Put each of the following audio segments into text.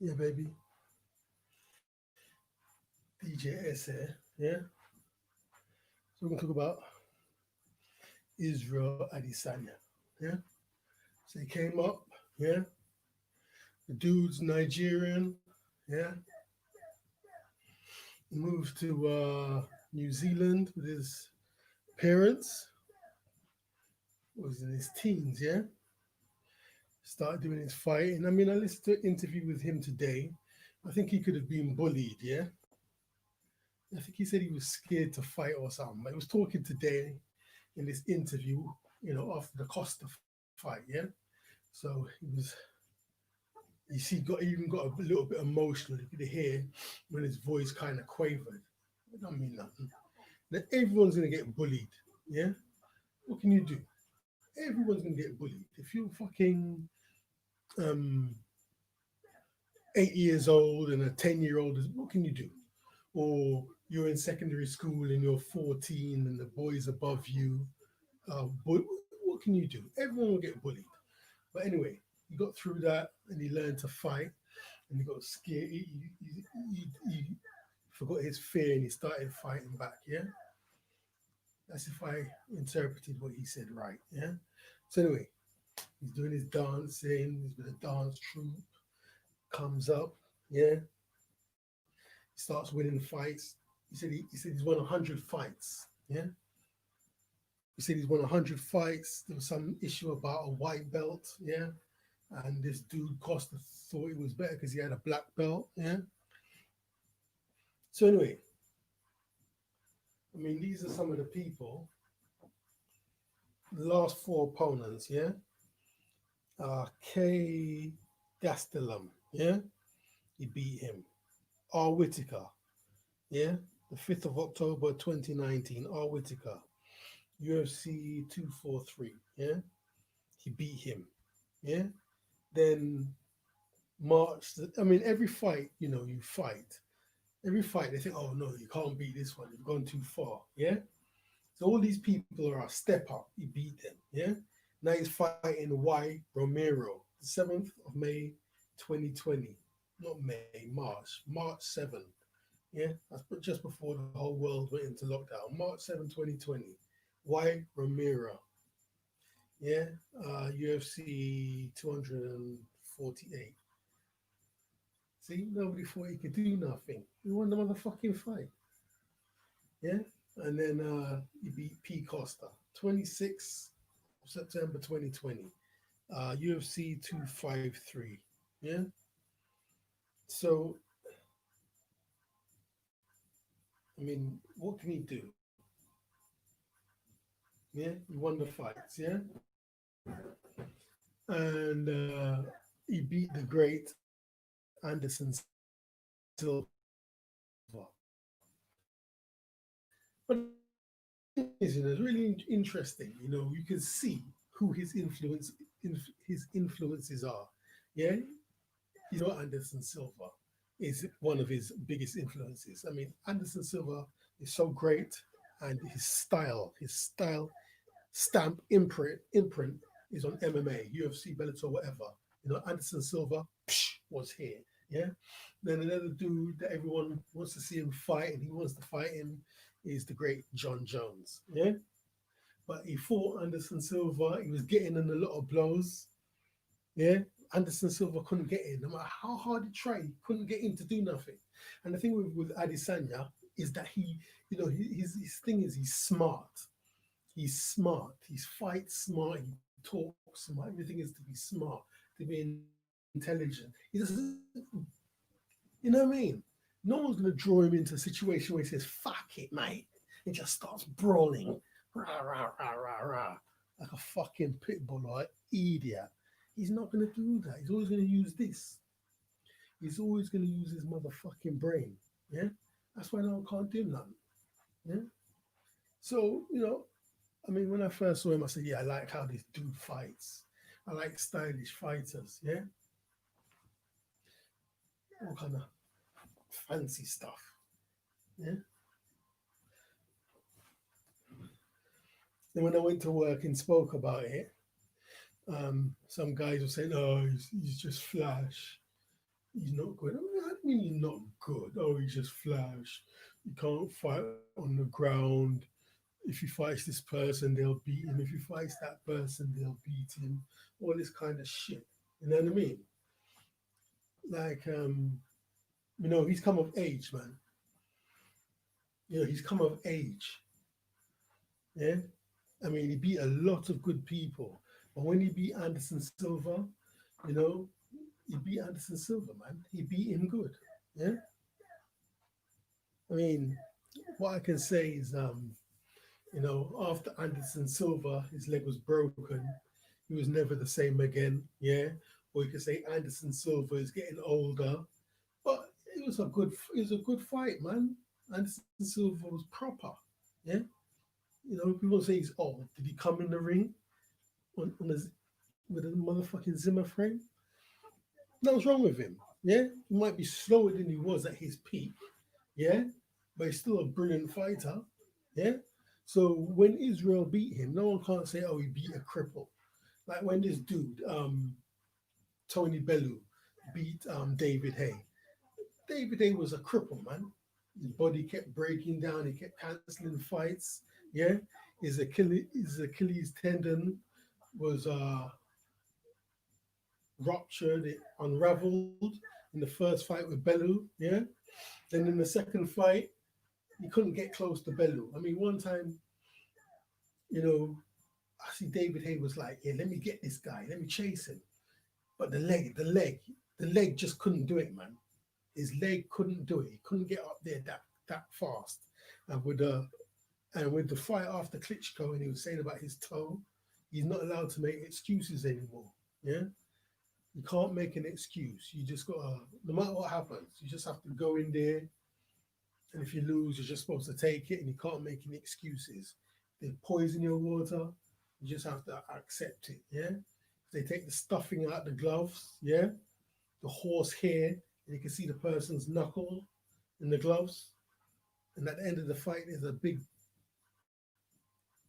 Yeah, baby. DJ S here. Yeah. So we're gonna talk about Israel Adesanya. Yeah. So he came up. Yeah. The dude's Nigerian. Yeah. He moved to New Zealand with his parents. Was in his teens. Yeah. Started doing his fighting. I mean, I listened to an interview with him today. I think he could have been bullied. Yeah. I think he said he was scared to fight or something. But he was talking today in this interview, after the Costa fight, yeah. So he was, you see, got a little bit emotional. You could hear when his voice kind of quavered. It don't mean nothing. Now everyone's gonna get bullied, yeah. What can you do? Everyone's gonna get bullied. If you're fucking um 8 years old and a 10-year-old, what can you do? Or you're in secondary school and you're 14 and the boys above you, what can you do? Everyone will get bullied. But anyway, he got through that and he learned to fight and he got scared. He forgot his fear and he started fighting back. Yeah, that's if I interpreted what he said right. Yeah. So anyway, he's doing his dancing. He's with a dance troupe. Comes up. Yeah. He starts winning fights. He said he's won 100 fights. Yeah. He said he's won 100 fights. There was some issue about a white belt. Yeah. And this dude Costa thought it was better because he had a black belt. Yeah. So anyway, I mean, these are some of the people. The last four opponents. Yeah. K. Gastelum. Yeah. He beat him. R. Whitaker. Yeah. The 5th of October 2019. R. Whitaker. UFC 243. Yeah. He beat him. Yeah. Then March. I mean, every fight, you fight. Every fight, they think, oh no, you can't beat this one. You've gone too far. Yeah. So all these people are a step up. He beat them. Yeah. Now he's fighting Y Romero, the 7th of May, 2020. Not May, March 7. Yeah. That's just before the whole world went into lockdown. March 7, 2020. Y Romero. Yeah. UFC 248. See, nobody thought he could do nothing. He won the motherfucking fight. Yeah. And then he beat P. Costa, 26th of September 2020. UFC 253. Yeah. So, I mean, what can he do? Yeah. He won the fights. Yeah. And he beat the great Anderson Silva. But the thing is, it's really interesting. You can see who his influences are. Yeah, you know Anderson Silva is one of his biggest influences. I mean, Anderson Silva is so great, and his style, stamp, imprint is on MMA, UFC, Bellator, whatever. Anderson Silva was here. Yeah. Then another dude that everyone wants to see him fight, and he wants to fight him, is the great John Jones. Yeah. But he fought Anderson Silva. He was getting in a lot of blows. Yeah. Anderson Silva couldn't get in. No matter how hard he tried, he couldn't get in to do nothing. And the thing with Adesanya is that his thing is he's smart. He's smart. He's fight smart. He talks smart. Everything is to be smart, to be intelligent. He doesn't, you know what I mean? No one's going to draw him into a situation where he says, fuck it, mate, and just starts brawling, rah, rah, rah, rah, rah, like a fucking pit bull or an idiot. He's not going to do that. He's always going to use this. He's always going to use his motherfucking brain. Yeah? That's why no one can't do nothing. Yeah? So, I mean, when I first saw him, I said, yeah, I like how this dude fights. I like stylish fighters, yeah? All kind of fancy stuff, yeah? Then when I went to work and spoke about it, some guys were saying, oh, he's just flash. He's not good. I mean, I mean he's not good. Oh, he's just flash. You can't fight on the ground. If he fights this person, they'll beat him. If he fights that person, they'll beat him. All this kind of shit. You know what I mean? Like, he's come of age, man. He's come of age. Yeah. I mean, he beat a lot of good people. But when he beat Anderson Silva, you know, he beat Anderson Silva, man. He beat him good. Yeah. I mean, what I can say is, after Anderson Silva, his leg was broken. He was never the same again. Yeah. Or you could say Anderson Silva is getting older. But it was a good fight, man. Anderson Silva was proper. Yeah. People say he's old. Did he come in the ring with a motherfucking Zimmer frame? Nothing's wrong with him. Yeah. He might be slower than he was at his peak. Yeah. But he's still a brilliant fighter. Yeah. So when Israel beat him, no one can't say, oh, he beat a cripple. Like when this dude, Tony Bellew, beat David Hay. David Hay was a cripple, man. His body kept breaking down. He kept canceling fights. Yeah, his Achilles tendon was ruptured. It unraveled in the first fight with Bellew. Yeah, then in the second fight, he couldn't get close to Bellew. I mean, one time, you know, I see David Hay was like, "Yeah, let me get this guy. Let me chase him." But the leg just couldn't do it, man. His leg couldn't do it. He couldn't get up there that fast. And with the fight after Klitschko, and he was saying about his toe, he's not allowed to make excuses anymore. Yeah, you can't make an excuse. You just gotta, no matter what happens, you just have to go in there. And if you lose, you're just supposed to take it, and you can't make any excuses. They poison your water. You just have to accept it. Yeah, they take the stuffing out the gloves. Yeah, the horse hair, and you can see the person's knuckle in the gloves. And at the end of the fight, there's a big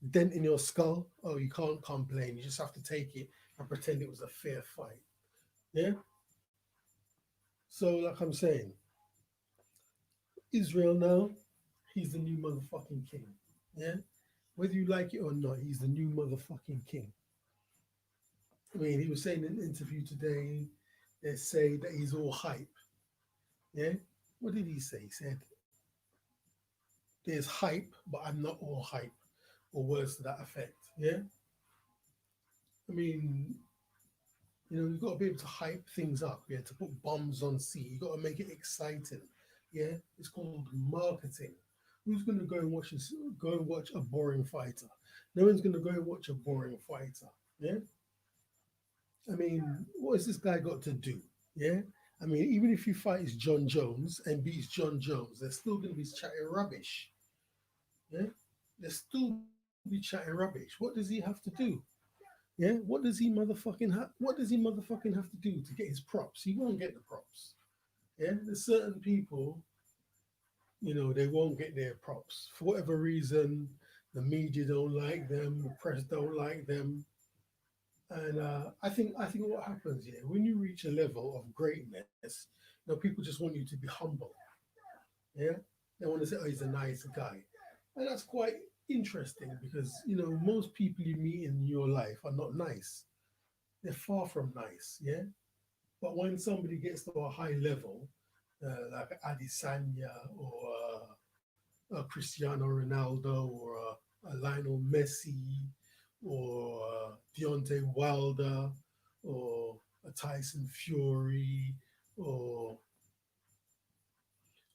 dent in your skull. Oh, you can't complain. You just have to take it and pretend it was a fair fight. Yeah. So, like I'm saying, Israel now, he's the new motherfucking king. Yeah. Whether you like it or not, he's the new motherfucking king. I mean, he was saying in an interview today, they say that he's all hype. Yeah. What did he say? He said, there's hype, but I'm not all hype, or words to that effect. Yeah. I mean, you've got to be able to hype things up, yeah, to put bombs on sea. You've got to make it exciting. Yeah. It's called marketing. Who's gonna go and watch a boring fighter? No one's gonna go and watch a boring fighter. Yeah. I mean, what has this guy got to do? Yeah. I mean, even if he fights John Jones and beats John Jones, they're still gonna be chatting rubbish. Yeah. They'll still be chatting rubbish. What does he have to do? Yeah, what does he motherfucking have to do to get his props? He won't get the props. Yeah, there's certain people, they won't get their props for whatever reason. The media don't like them, the press don't like them, and I think what happens here when you reach a level of greatness, people just want you to be humble. Yeah, they want to say, "Oh, he's a nice guy," and that's quite interesting because most people you meet in your life are not nice. They're far from nice. Yeah. But when somebody gets to a high level, like Adesanya or a Cristiano Ronaldo or a Lionel Messi or Deontay Wilder or a Tyson Fury or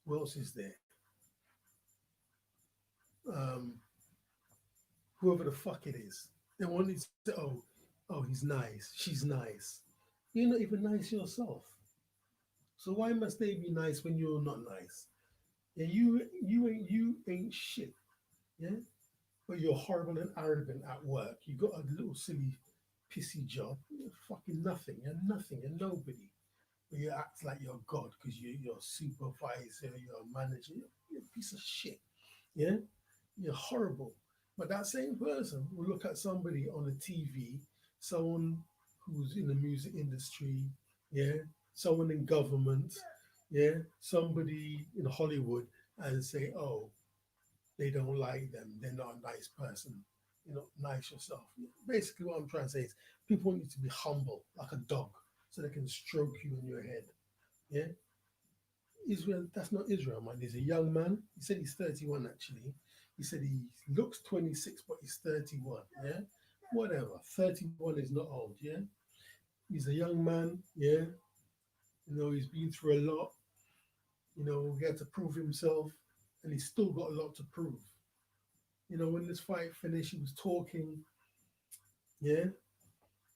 who else is there? Um, Whoever the fuck it is. They want you to say, oh, he's nice, she's nice. You're not even nice yourself. So why must they be nice when you're not nice? Yeah, you ain't shit. Yeah, but you're horrible and arrogant at work. You got a little silly pissy job. You're fucking nothing. You're nothing. You're nobody. But you act like you're God because you're a supervisor. You're a manager. You're a piece of shit. Yeah, you're horrible. But that same person will look at somebody on the TV, someone who's in the music industry. Yeah. someone in government, yeah, somebody in Hollywood, and say, oh, they don't like them, they're not a nice person, you're not nice yourself. Basically, what I'm trying to say is people want you to be humble, like a dog, so they can stroke you in your head. Yeah, Israel, that's not Israel, man. He's a young man. He said he's 31, actually. He said he looks 26, but he's 31. Yeah, whatever. 31 is not old. Yeah, he's a young man. Yeah, he's been through a lot. He had to prove himself, and he's still got a lot to prove. When this fight finished, he was talking. Yeah,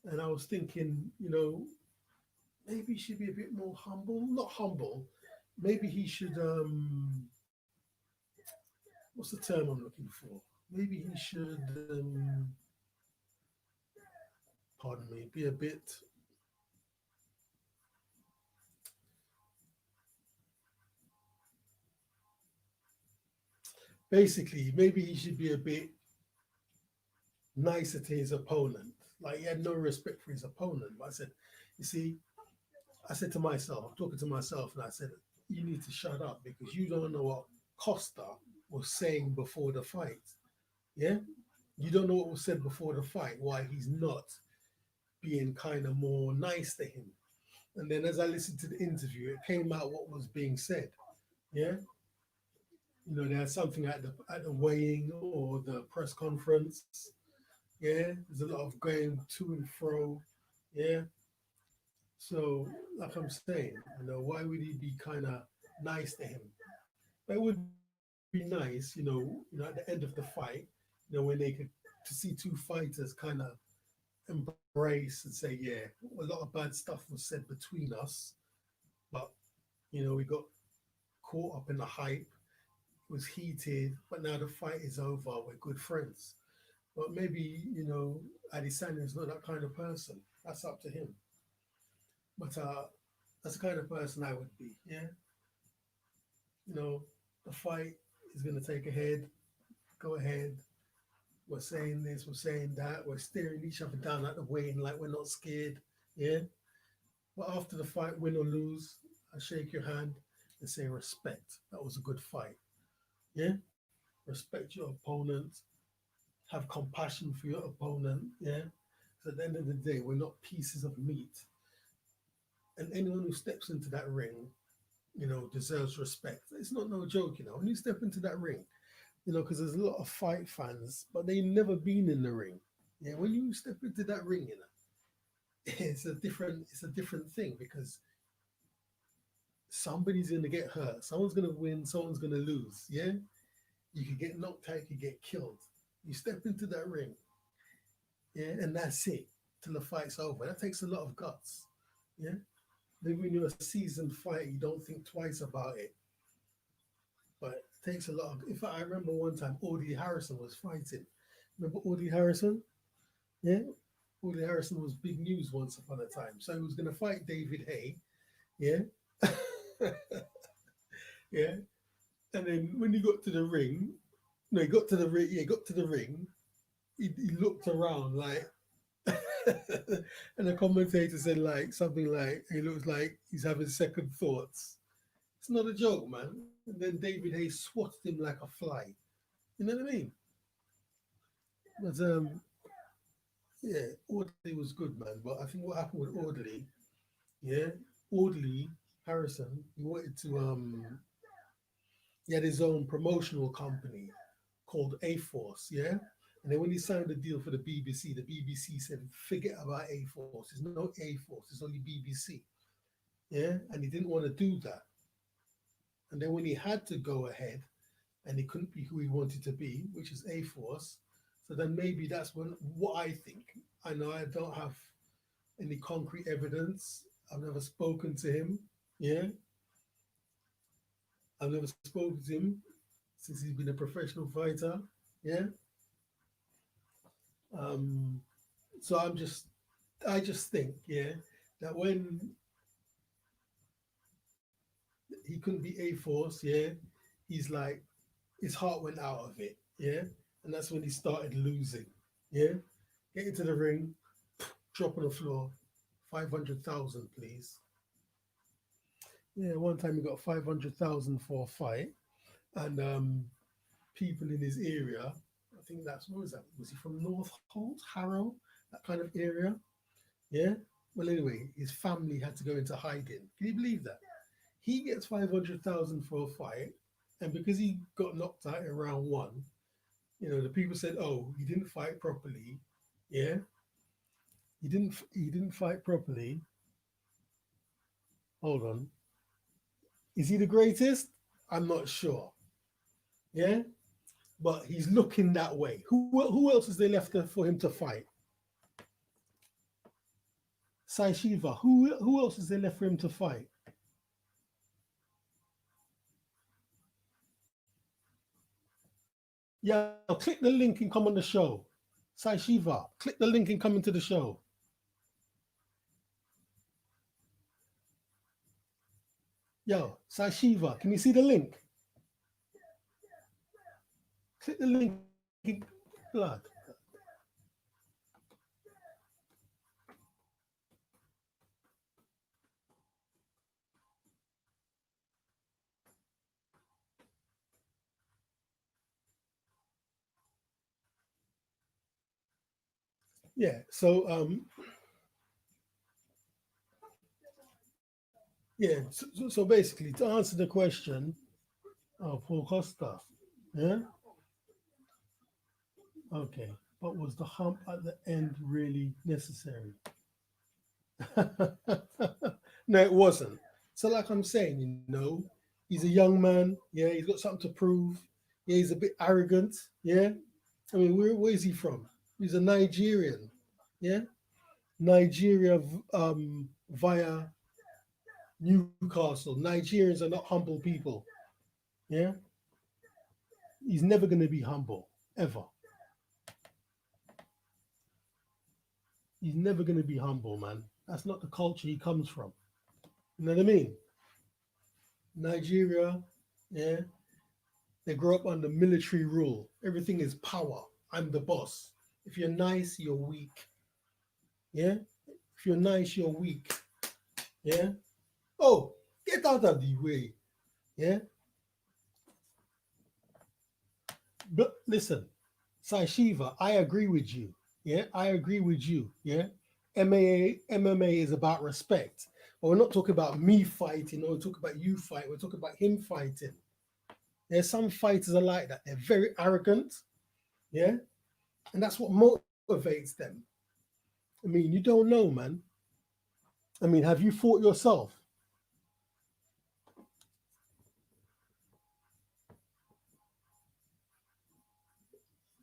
and I was thinking, maybe he should be a bit more humble. Not humble. Maybe he should. What's the term I'm looking for? Maybe he should. Pardon me. Be a bit. Basically, maybe he should be a bit nicer to his opponent. Like he had no respect for his opponent. But I said, you see, I said to myself, talking to myself, and I said, you need to shut up because you don't know what Costa was saying before the fight. Yeah? You don't know what was said before the fight, why he's not being kind of more nice to him. And then as I listened to the interview, it came out what was being said. Yeah? They had something at the weighing or the press conference. Yeah? There's a lot of going to and fro. Yeah? So, like I'm saying, why would he be kind of nice to him? But it would be nice, at the end of the fight, when they could to see two fighters kind of embrace and say, yeah, a lot of bad stuff was said between us, but we got caught up in the hype, it was heated, but now the fight is over, we're good friends. But maybe, Adesanya is not that kind of person. That's up to him. But that's the kind of person I would be. Yeah, you know, the fight is going to take ahead. Go ahead. We're saying this. We're saying that. We're staring each other down at the weigh-in like we're not scared. Yeah. But after the fight, win or lose, I shake your hand and say respect. That was a good fight. Yeah. Respect your opponent. Have compassion for your opponent. Yeah. So at the end of the day, we're not pieces of meat. And anyone who steps into that ring, deserves respect. It's not no joke, When you step into that ring, because there's a lot of fight fans, but they've never been in the ring. Yeah, when you step into that ring, it's a different thing because somebody's gonna get hurt, someone's gonna win, someone's gonna lose. Yeah, you could get knocked out, you could get killed. You step into that ring, yeah, and that's it till the fight's over. That takes a lot of guts. Yeah, maybe when you're a seasoned fighter, you don't think twice about it. But it takes a lot of. In fact, I remember one time Audie Harrison was fighting. Remember Audie Harrison? Yeah, Audie Harrison was big news once upon a time. So he was going to fight David Hay. Yeah, yeah. And then when he got to the ring, no, he got to the ring. Yeah, he got to the ring. He looked around like, and the commentator said like something like, "He looks like he's having second thoughts." It's not a joke, man. And then David Hay swatted him like a fly. You know what I mean? But yeah, Audley was good, man. But I think what happened with Audley, yeah, Audley Harrison, he wanted to he had his own promotional company called A Force, yeah. And then when he signed the deal for the BBC said, forget about A Force. There's no A Force. It's only BBC, yeah. And he didn't want to do that. And then when he had to go ahead, and he couldn't be who he wanted to be, which is A Force. So then maybe that's when what I think. I know I don't have any concrete evidence. I've never spoken to him. Yeah, I've never spoken to him since he's been a professional fighter. Yeah. Um. So I just think, yeah, that when he couldn't be A Force, yeah, he's like his heart went out of it. Yeah, and that's when he started losing. Yeah, get into the ring, drop on the floor, 500,000, please. Yeah, one time he got 500,000 for a fight, and people in his area. I think that's what was that? Was he from North Holt, Harrow, that kind of area? Yeah. Well, anyway, his family had to go into hiding. Can you believe that? He gets 500,000 for a fight, and because he got knocked out in round one, the people said, "Oh, he didn't fight properly." Yeah, he didn't fight properly. Hold on, is he the greatest? I'm not sure. Yeah, but he's looking that way. Who else is there left for him to fight? Sai Shiva. Who else is there left for him to fight? Yeah, click the link and come on the show. Sai Shiva, click the link and come into the show. Yo, Sai Shiva, can you see the link? Click the link. Blood. Yeah. So basically, to answer the question, Paul Costa. Yeah. Okay. But was the hump at the end really necessary? No, it wasn't. So, like I'm saying, he's a young man. Yeah, he's got something to prove. Yeah, he's a bit arrogant. Yeah, I mean, where is he from? He's a Nigerian. Yeah, Nigeria via Newcastle. Nigerians are not humble people. Yeah, he's never going to be humble ever. He's never going to be humble, man. That's not the culture he comes from. You know what I mean? Nigeria, yeah, they grow up under military rule. Everything is power. I'm the boss. If you're nice, you're weak. Yeah? If you're nice, you're weak. Yeah? Oh, get out of the way. Yeah? But listen, Sai Shiva, I agree with you. Yeah? I agree with you. Yeah? MMA is about respect. But we're not talking about me fighting or we're talking about you fighting. We're talking about him fighting. There's some fighters are like that. They're very arrogant. Yeah? And that's what motivates them. I mean, you don't know, man. I mean, have you fought yourself?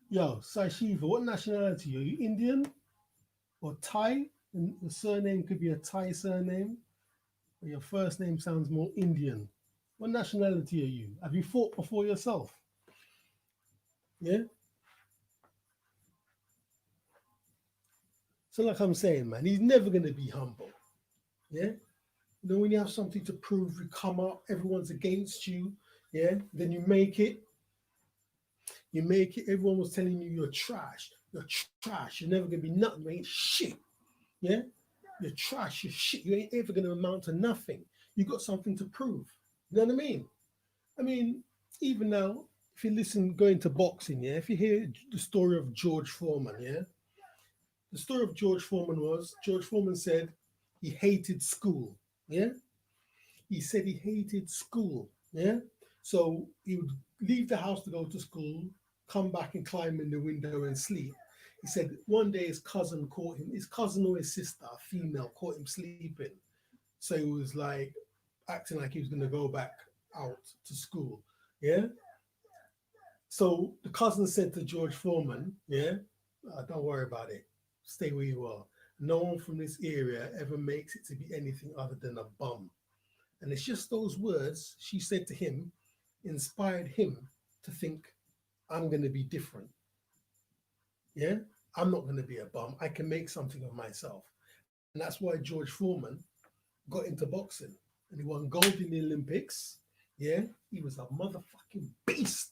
Yo, Sai Shiva, what nationality are you? Indian or Thai? And the surname could be a Thai surname, but your first name sounds more Indian. What nationality are you? Have you fought before yourself? Yeah. So, like I'm saying, man, he's never going to be humble. Yeah. When you have something to prove, you come up, everyone's against you. Yeah. Then you make it. You make it. Everyone was telling you you're trash. You're trash. You're never going to be nothing. You ain't shit. Yeah. You're trash. You're shit. You ain't ever going to amount to nothing. You got something to prove. You know what I mean? I mean, even now, if you listen, going to boxing, yeah, if you hear the story of George Foreman, yeah, the story of George Foreman was George Foreman said he hated school, yeah. He said he hated school, yeah. So he would leave the house to go to school, come back and climb in the window and sleep. He said one day his cousin caught him, his cousin or his sister, a female, caught him sleeping. So he was like acting like he was going to go back out to school. Yeah. So the cousin said to George Foreman, yeah, don't worry about it. Stay where you are. No one from this area ever makes it to be anything other than a bum. And it's just those words she said to him inspired him to think, I'm going to be different. Yeah. I'm not going to be a bum. I can make something of myself. And that's why George Foreman got into boxing and he won gold in the Olympics. Yeah, he was a motherfucking beast.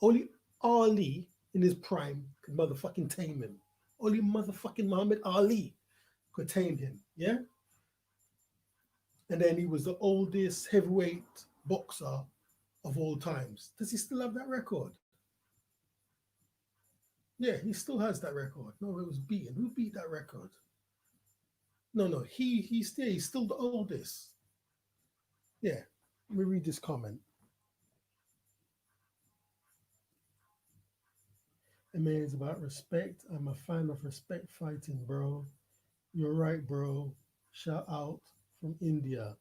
Only Ali in his prime could motherfucking tame him. Only motherfucking Muhammad Ali could tame him. Yeah, and then he was the oldest heavyweight boxer of all times. Does he still have that record? Yeah, he still has that record. No, it was beaten. Who beat that record? No, no, he's still the oldest. Yeah. Let me read this comment. I mean, it's about respect. I'm a fan of respect fighting, bro. You're right, bro. Shout out from India.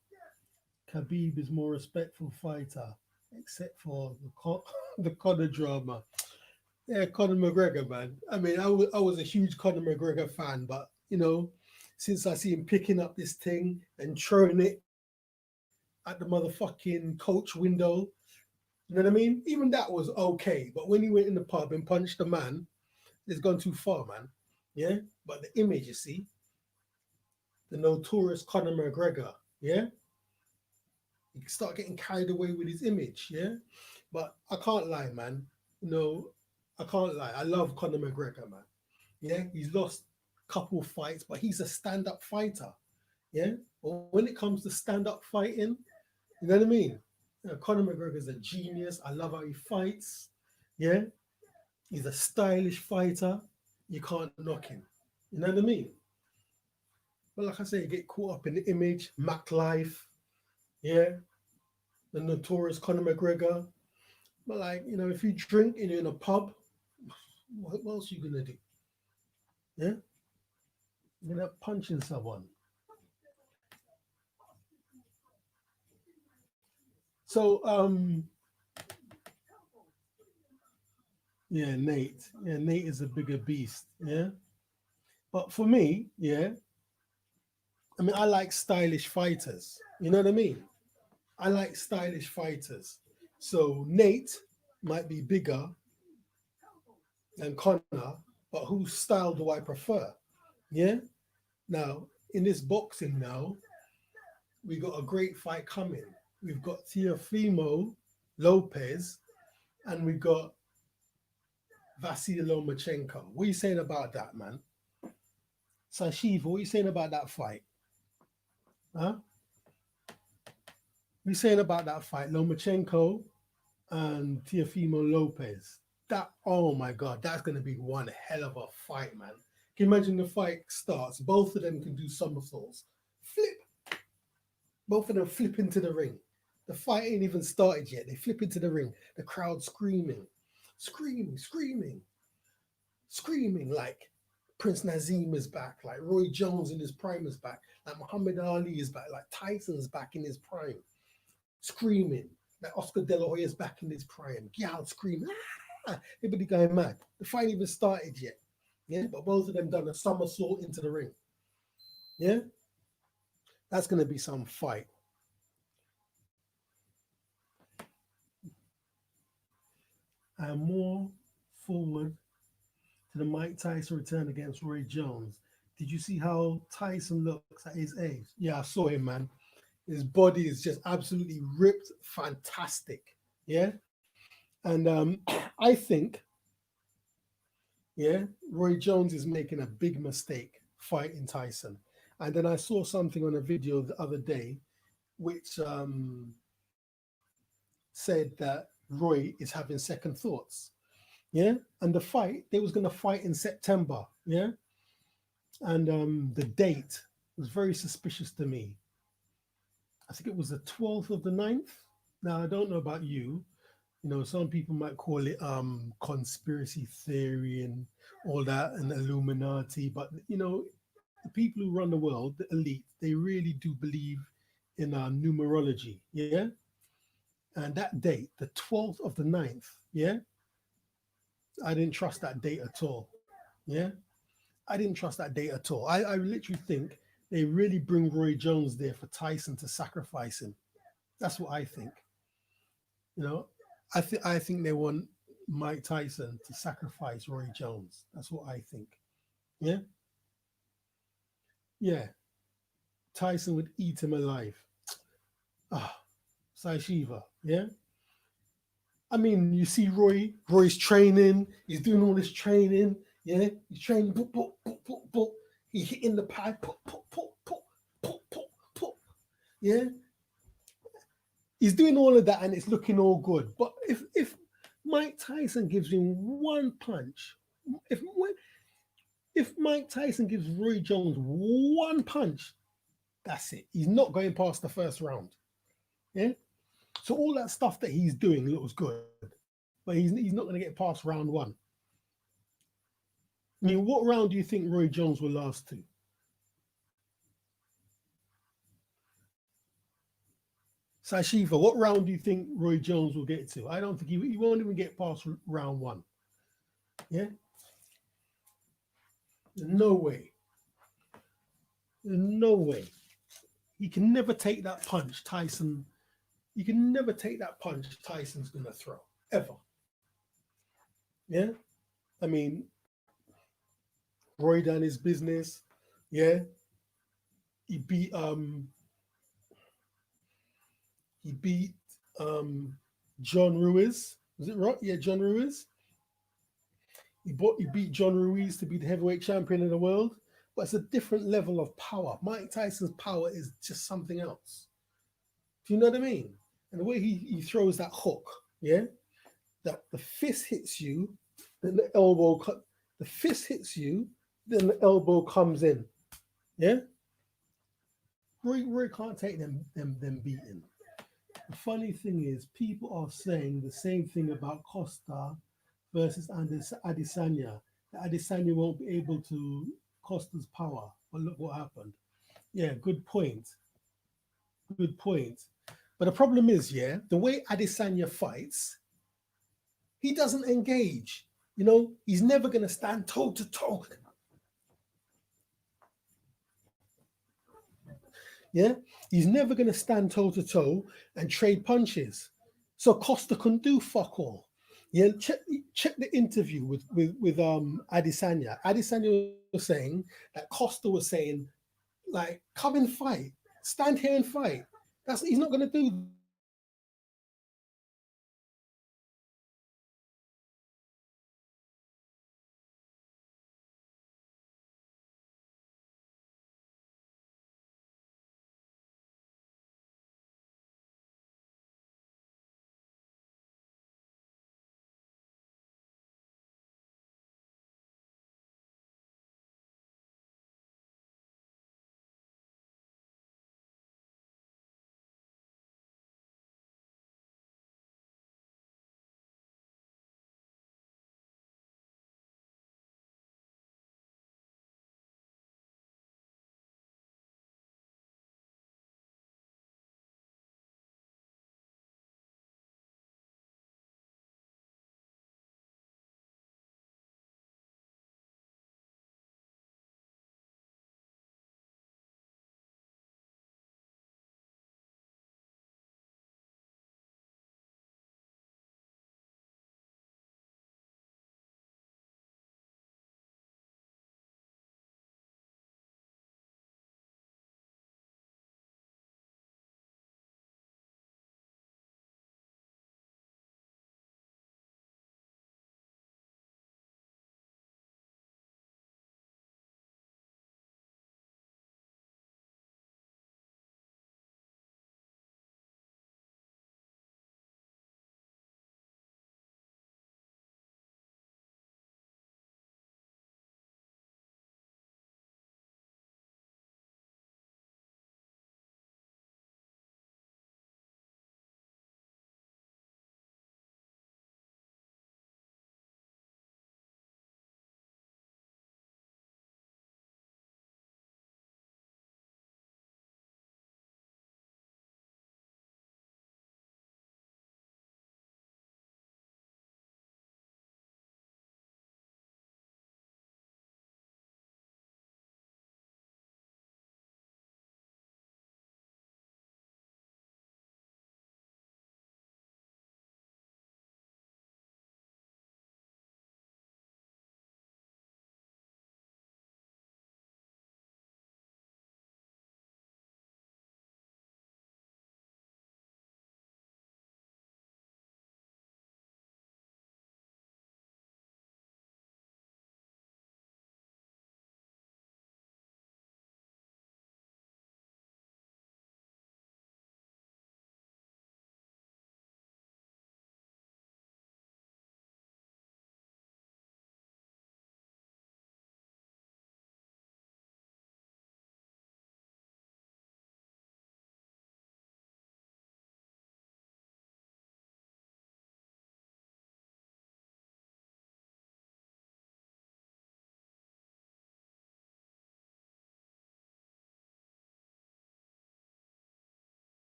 Khabib is more respectful fighter, except for the Conor drama. Yeah, Conor McGregor, man. I mean, I was a huge Conor McGregor fan, but since I see him picking up this thing and throwing it at the motherfucking coach window, you know what I mean? Even that was okay, but when he went in the pub and punched the man, it's gone too far, man. Yeah, but the image, you see, the notorious Conor McGregor, yeah, he can start getting carried away with his image, yeah. But I can't lie, man. You know, I can't lie. I love Conor McGregor, man. Yeah, he's lost a couple fights, but he's a stand-up fighter. Yeah, but when it comes to stand-up fighting, you know what I mean? Conor McGregor's a genius. I love how he fights. Yeah, he's a stylish fighter. You can't knock him. You know what I mean? But like I say, you get caught up in the image, Mac Life, yeah, the notorious Conor McGregor. But like, if you drink and you're in a pub, what else are you gonna do? Yeah, you're not punching someone. So yeah, Nate. Yeah, Nate is a bigger beast. Yeah. But for me, yeah, I mean I like stylish fighters. You know what I mean? I like stylish fighters. So Nate might be bigger than Connor, but whose style do I prefer? Yeah. Now, in this boxing now, we got a great fight coming. We've got Teofimo Lopez and we got Vasily Lomachenko. What are you saying about that, man? Sashiva, what are you saying about that fight? Huh? What are you saying about that fight? Lomachenko and Teofimo Lopez. That, oh my God, that's going to be one hell of a fight, man. Can you imagine the fight starts? Both of them can do somersaults. Flip. Both of them flip into the ring. The fight ain't even started yet. They flip into the ring. The crowd screaming, screaming, screaming, screaming like Prince Nazim is back, like Roy Jones in his prime is back, like Muhammad Ali is back, like Tyson's back in his prime, screaming, like Oscar De La Hoya's back in his prime, Gyal screaming, ah! Everybody going mad. The fight ain't even started yet. Yeah, but both of them done a somersault into the ring. Yeah, that's gonna be some fight. I'm more forward to the Mike Tyson return against Roy Jones. Did you see how Tyson looks at his age? Yeah, I saw him, man. His body is just absolutely ripped, fantastic. Yeah, and I think, yeah, Roy Jones is making a big mistake fighting Tyson. And then I saw something on a video the other day, which said that Roy is having second thoughts. Yeah, and the fight they was gonna fight in September. Yeah, and the date was very suspicious to me. I think it was the 12th of the ninth. Now I don't know about you. Some people might call it conspiracy theory and all that and Illuminati, but the people who run the world, the elite, they really do believe in numerology. Yeah, and that date, the 12th of the ninth. Yeah, I didn't trust that date at all. Yeah, I didn't trust that date at all. I literally think they really bring Roy Jones there for Tyson to sacrifice him. That's what I think. You know, I think they want Mike Tyson to sacrifice Roy Jones. That's what I think. Yeah, yeah. Tyson would eat him alive. Ah, Sai Shiva. Yeah. I mean, you see Roy. Roy's training. He's doing all this training. Yeah, he's training. Boop, boop, boop, boop, boop. He hitting the pad. Pop, pop, pop, pop, pop, pop, pop. Yeah, he's doing all of that and it's looking all good. But if Mike Tyson gives him one punch, if if Mike Tyson gives Roy Jones one punch, that's it. He's not going past the first round. Yeah. So all that stuff that he's doing looks good, but he's not going to get past round one. I mean, what round do you think Roy Jones will last to? Sashiva, what round do you think Roy Jones will get to? I don't think he won't even get past round one. Yeah, no way, no way. He can never take that punch, Tyson. You can never take that punch Tyson's gonna throw ever. Yeah, I mean, Roy done his business. Yeah, he beat he beat um John Ruiz. Was it right? Yeah, John Ruiz. He beat John Ruiz to be the heavyweight champion of the world. But it's a different level of power. Mike Tyson's power is just something else. Do you know what I mean? And the way he throws that hook, yeah, that the fist hits you, then the fist hits you, then the elbow comes in. Yeah, Roy can't take them beating. The funny thing is, people are saying the same thing about Costa versus Adesanya. That Adesanya won't be able to Costa's power. But look what happened. Yeah, good point. Good point. But the problem is, yeah, the way Adesanya fights, he doesn't engage. You know, he's never going to stand toe to toe. Yeah, he's never going to stand toe to toe and trade punches. So Costa can do fuck all. Yeah, check the interview with Adesanya. Adesanya was saying that Costa was saying like, come and fight, stand here and fight. That's he's not going to do that. He's not going to do that. Yeah, he's not going to do that.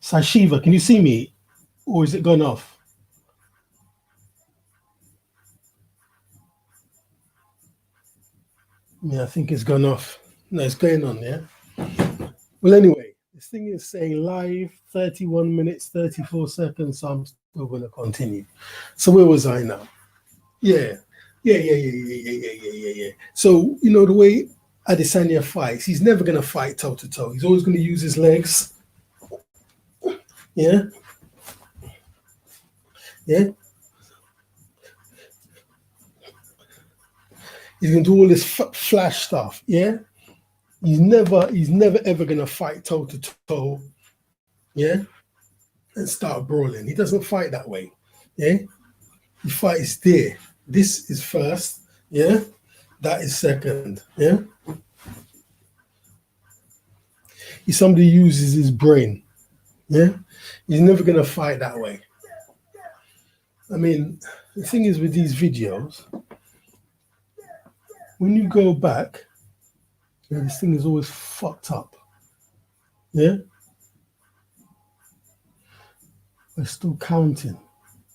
Sashiva, can you see me? Or is it gone off? Yeah, I think it's gone off. No, it's going on, yeah? Well, anyway, this thing is saying live 31 minutes, 34 seconds, so I'm still going to continue. So where was I now? Yeah. Yeah. So, the way Adesanya fights, he's never going to fight toe to toe. He's always going to use his legs. Yeah. Yeah. He's going to do all this flash stuff. Yeah. He's never ever going to fight toe to toe. Yeah. And start brawling. He doesn't fight that way. Yeah. He fights there. This is first. Yeah. That is second. Yeah. He's somebody who uses his brain. Yeah. He's never going to fight that way. I mean, the thing is with these videos, when you go back, this thing is always fucked up. Yeah? We're still counting.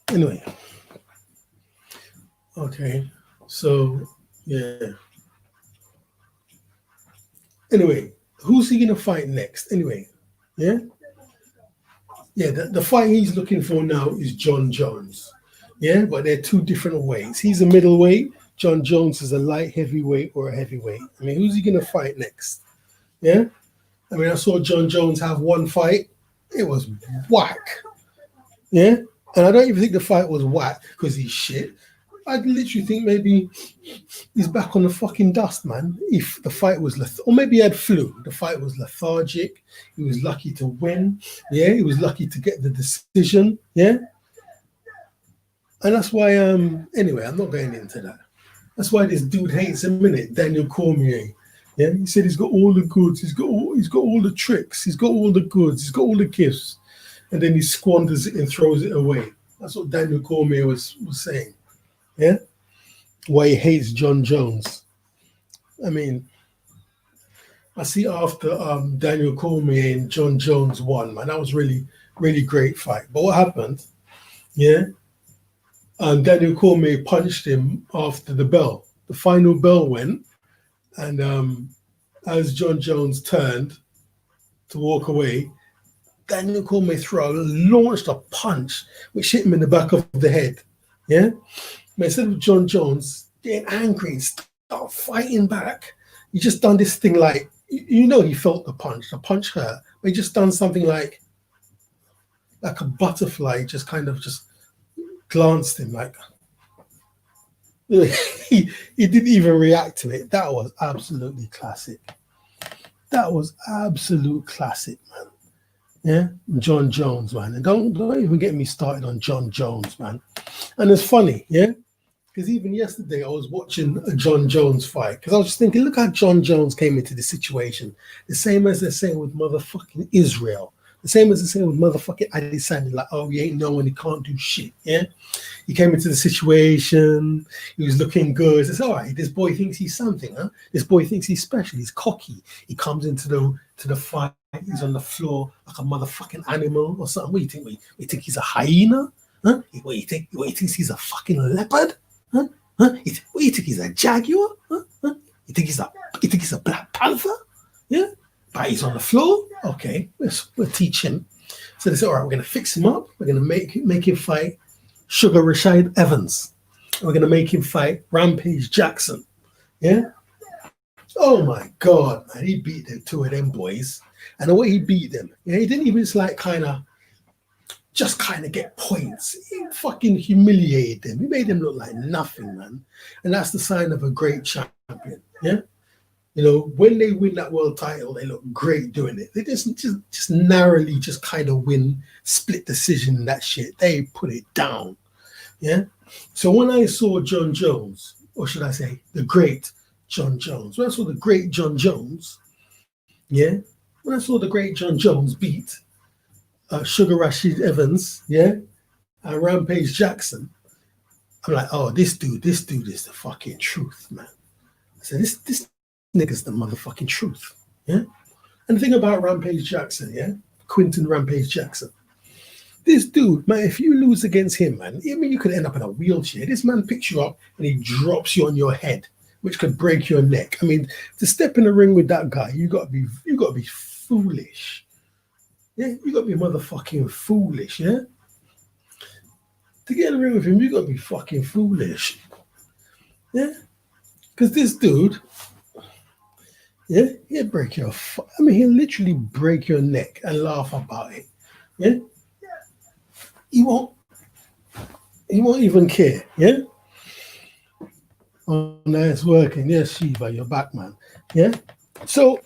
Anyway. Okay. So, yeah. Anyway, who's he going to fight next? Anyway. Yeah? Yeah, the fight he's looking for now is John Jones. Yeah, but they're two different weights. He's a middleweight. John Jones is a light heavyweight or a heavyweight. I mean, who's he going to fight next? Yeah? I mean, I saw John Jones have one fight. It was whack. Yeah? And I don't even think the fight was whack because he's shit. I literally think maybe he's back on the fucking dust, man. If the fight was or maybe he had flu. The fight was lethargic. He was lucky to win. Yeah, he was lucky to get the decision. Yeah. And that's why, anyway, I'm not going into that. That's why this dude hates him, innit? Daniel Cormier. Yeah, he said he's got all the goods, he's got all the tricks, he's got all the goods, he's got all the gifts, and then he squanders it and throws it away. That's what Daniel Cormier was saying. Yeah, why he hates John Jones. I mean, I see after Daniel Cormier and John Jones won, man, that was really, really great fight. But what happened? Yeah. Daniel Cormier punched him after the bell. The final bell went, and as John Jones turned to walk away, Daniel Cormier launched a punch which hit him in the back of the head. Yeah? But instead of John Jones getting angry and start fighting back, he just done this thing like, he felt the punch hurt, but he just done something like a butterfly, just kind of just glanced him like he didn't even react to it. That was absolutely classic. That was absolute classic, man. Yeah, John Jones, man. And don't even get me started on John Jones, man. And it's funny, yeah, because even yesterday I was watching a John Jones fight because I was just thinking, look how John Jones came into the situation. The same as they're saying with motherfucking Israel. The same as they're saying with motherfucking Adesanya, like, oh, he ain't no one, he can't do shit, yeah? He came into the situation, he was looking good. It's all right, this boy thinks he's something, huh? This boy thinks he's special, he's cocky. He comes into the fight, he's on the floor like a motherfucking animal or something. What do you think? What, you think he's a hyena? Huh? What, you think he thinks he's a fucking leopard? Huh? What, you think he's a jaguar? Huh? You think he's a black panther? Yeah? But he's on the floor. Okay, we'll teach him. So they said, all right, we're going to fix him up. We're going to make him fight Sugar Rashad Evans. We're going to make him fight Rampage Jackson. Yeah? Oh, my God, man. He beat the two of them boys. And the way he beat them, he didn't even just get points. He fucking humiliated them. He made them look like nothing, man. And that's the sign of a great champion. Yeah? When they win that world title, they look great doing it. They just narrowly kind of win, split decision and that shit. They put it down. Yeah. So when I saw John Jones, or should I say the great John Jones, when I saw the great John Jones, yeah, when I saw the great John Jones beat Sugar Rashad Evans, yeah, and Rampage Jackson, I'm like, oh, this dude is the fucking truth, man. So this nigga's the motherfucking truth. Yeah. And the thing about Rampage Jackson, yeah, Quinton Rampage Jackson. This dude, man, if you lose against him, man, I mean, you could end up in a wheelchair. This man picks you up and he drops you on your head, which could break your neck. I mean, to step in the ring with that guy, you gotta be foolish. Yeah, you gotta be motherfucking foolish, yeah? To get in the ring with him, you gotta be fucking foolish. Yeah? Because this dude, yeah, he'll break your he'll literally break your neck and laugh about it. Yeah? He won't even care, yeah? Oh, no, it's working. Yes, Shiva, you're back, man. Yeah? So,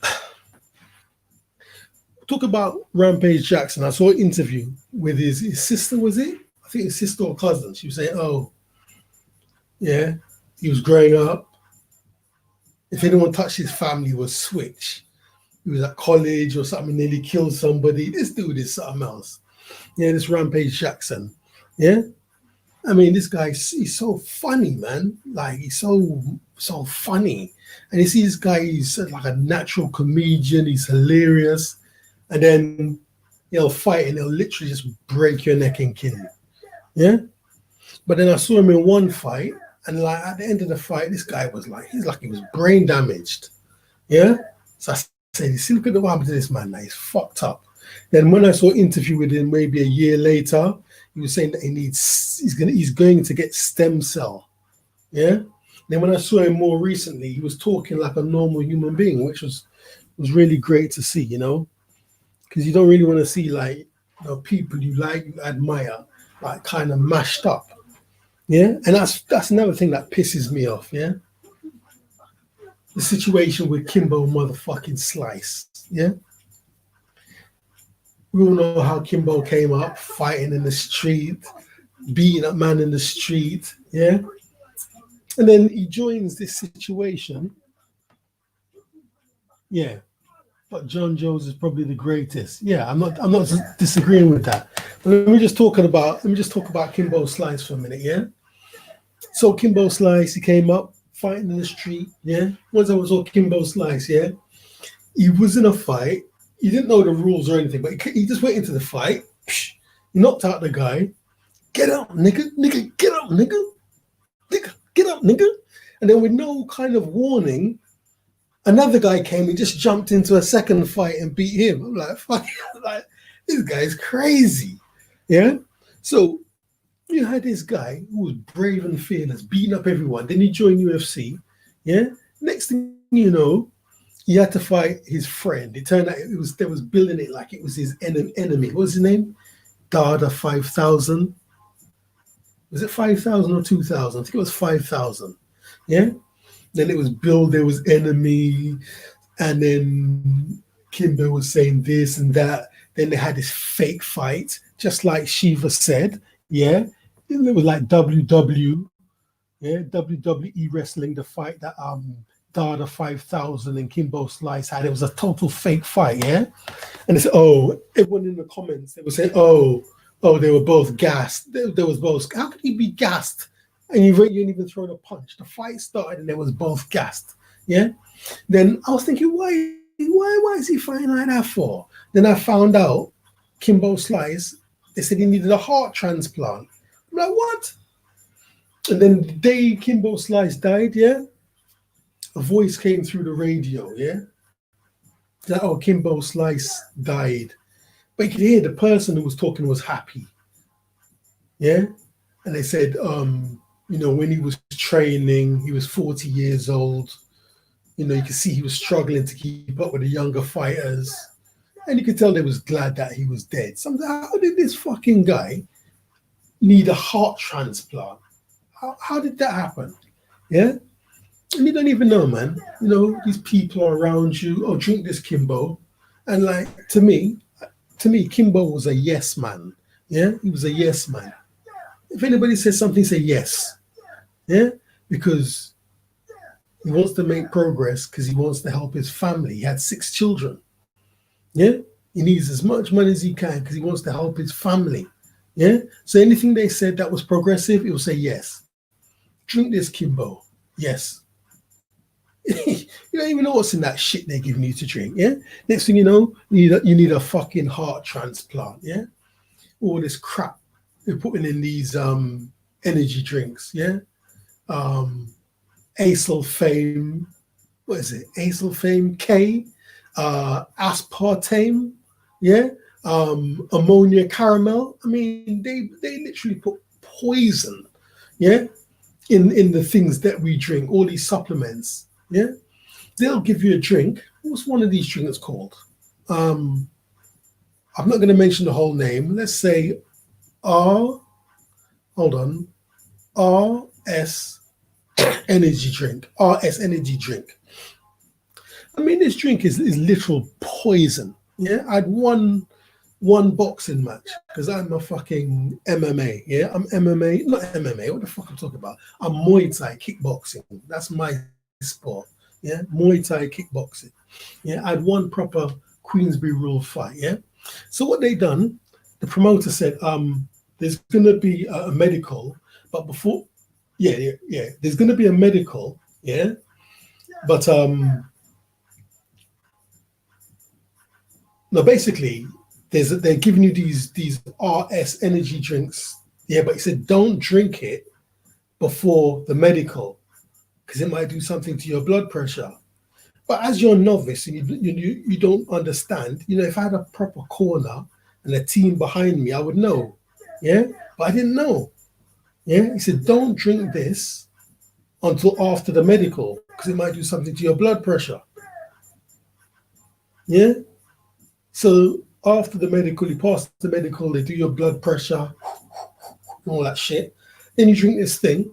talk about Rampage Jackson. I saw an interview with his sister, was it? I think his sister or cousin. She was saying, oh, yeah, he was growing up. If anyone touched his family, he was switch. He was at college or something, nearly killed somebody. This dude is something else. Yeah, this Rampage Jackson. Yeah? I mean, this guy, he's so funny, man. Like, he's so funny. And you see this guy, he's like a natural comedian. He's hilarious. And then he'll fight and he'll literally just break your neck and kill you. Yeah? But then I saw him in one fight, and like at the end of the fight, this guy was like, he was brain damaged. Yeah? So I said, see, look at what happened to this man now. He's fucked up. Then when I saw an interview with him maybe a year later, he was saying that he's going to get stem cell. Yeah? Then when I saw him more recently, he was talking like a normal human being, which was really great to see, you know? Because you don't really want to see like people you like, you admire, like kind of mashed up. Yeah? And that's another thing that pisses me off, yeah? The situation with Kimbo motherfucking Slice. Yeah? We all know how Kimbo came up, fighting in the street, beating up man in the street, yeah? And then he joins this situation. Yeah. But John Jones is probably the greatest. Yeah, I'm not disagreeing with that. But let me just talk about Kimbo Slice for a minute, yeah? So Kimbo Slice, he came up fighting in the street, yeah? Once I saw Kimbo Slice, yeah? He was in a fight. He didn't know the rules or anything, but he just went into the fight. He knocked out the guy. Get up, nigga, get up, nigga. Get up, nigga. And then with no kind of warning, another guy came and just jumped into a second fight and beat him. I'm like, fuck, like, this guy's crazy. Yeah? So you had this guy who was brave and fearless, beating up everyone. Then he joined UFC. Yeah? Next thing you know, he had to fight his friend. It turned out they was building it like it was his enemy. What was his name? Dada 5000. Was it 5,000 or 2,000? I think it was 5,000. Yeah? Then it was billed, there was enemy, and then Kimbo was saying this and that. Then they had this fake fight, just like Shiva said. Yeah? It was like WWE wrestling, the fight that Dada 5000 and Kimbo Slice had. It was a total fake fight, yeah? And they said, everyone in the comments, they were saying, they were both gassed. There was both. How could he be gassed? And you didn't even throw a punch. The fight started and they was both gassed, yeah? Then I was thinking, why is he fighting like that for? Then I found out Kimbo Slice, they said he needed a heart transplant. I'm like, what? And then the day Kimbo Slice died, yeah? A voice came through the radio, yeah? That, Kimbo Slice died. But you could hear the person who was talking was happy, yeah? And they said, when he was training, he was 40 years old. You know, you could see he was struggling to keep up with the younger fighters. And you could tell they was glad that he was dead. So how did this fucking guy need a heart transplant? How did that happen? Yeah? And you don't even know, man. You know, these people are around you. Drink this, Kimbo. And like, to me, Kimbo was a yes man. Yeah? He was a yes man. If anybody says something, say yes. Yeah? Because he wants to make progress because he wants to help his family. He had 6 children. Yeah? He needs as much money as he can because he wants to help his family. Yeah? So anything they said that was progressive, he will say yes. Drink this, Kimbo. Yes. You don't even know what's in that shit they're giving you to drink. Yeah. Next thing you know, you need a fucking heart transplant. Yeah. All this crap they're putting in these energy drinks. Yeah. Um, Acelfame. What is it? Acelfame K. Aspartame. Yeah. Ammonia caramel. I mean, they literally put poison. Yeah. In the things that we drink, all these supplements. Yeah, they'll give you a drink. What's one of these drinks called? Um, I'm not going to mention the whole name. Let's say R. Hold on. RS energy drink. RS energy drink. I mean, this drink is literal poison. Yeah, I'd one boxing match because I'm a fucking MMA. Yeah, I'm MMA, not MMA. What the fuck I'm talking about? I'm Muay Thai kickboxing. That's my sport. Yeah, Muay Thai kickboxing. Yeah, I had one proper Queensbury rule fight. Yeah, so what they done? The promoter said, there's gonna be a medical, but before, yeah, there's gonna be a medical. Yeah, but no, basically, they're giving you these RS energy drinks. Yeah, but he said don't drink it before the medical because it might do something to your blood pressure. But as you're a novice and you don't understand, if I had a proper corner and a team behind me, I would know. Yeah, but I didn't know. Yeah, he said don't drink this until after the medical because it might do something to your blood pressure. Yeah, so after the medical, you pass the medical, they do your blood pressure, all that shit. Then you drink this thing.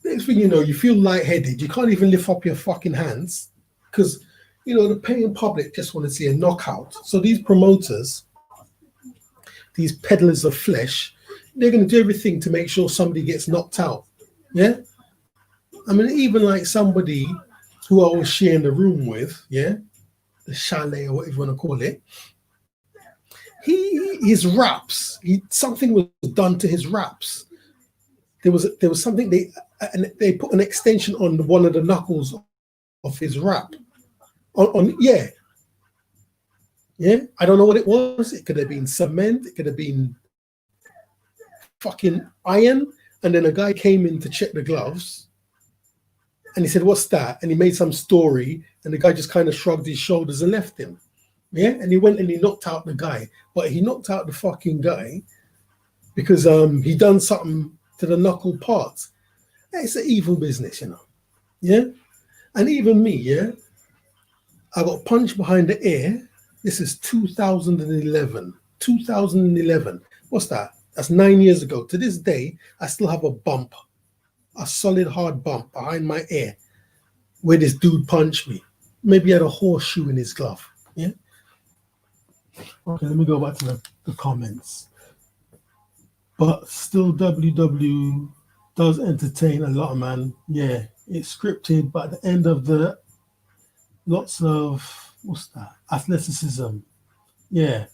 Next thing you know, you feel lightheaded. You can't even lift up your fucking hands because, the paying public just want to see a knockout. So these promoters, these peddlers of flesh, they're going to do everything to make sure somebody gets knocked out. Yeah? I mean, even like somebody who I was sharing the room with, yeah, the chalet or whatever you want to call it, his raps, something was done to his raps. There was something they put an extension on one of the knuckles of his rap. Yeah. I don't know what it was. It could have been cement. It could have been fucking iron. And then a guy came in to check the gloves, and he said, "What's that?" And he made some story, and the guy just kind of shrugged his shoulders and left him. Yeah, and he went and he knocked out the guy, but he knocked out the fucking guy because he done something to the knuckle parts. It's an evil business. Yeah, and even me, yeah, I got punched behind the ear. This is 2011. 2011. What's that? That's 9 years ago. To this day, I still have a bump, a solid hard bump behind my ear where this dude punched me. Maybe he had a horseshoe in his glove. Yeah. Okay, let me go back to the comments. But still, WW does entertain a lot, man. Yeah, it's scripted, but at the end of lots of, what's that? Athleticism. Yeah.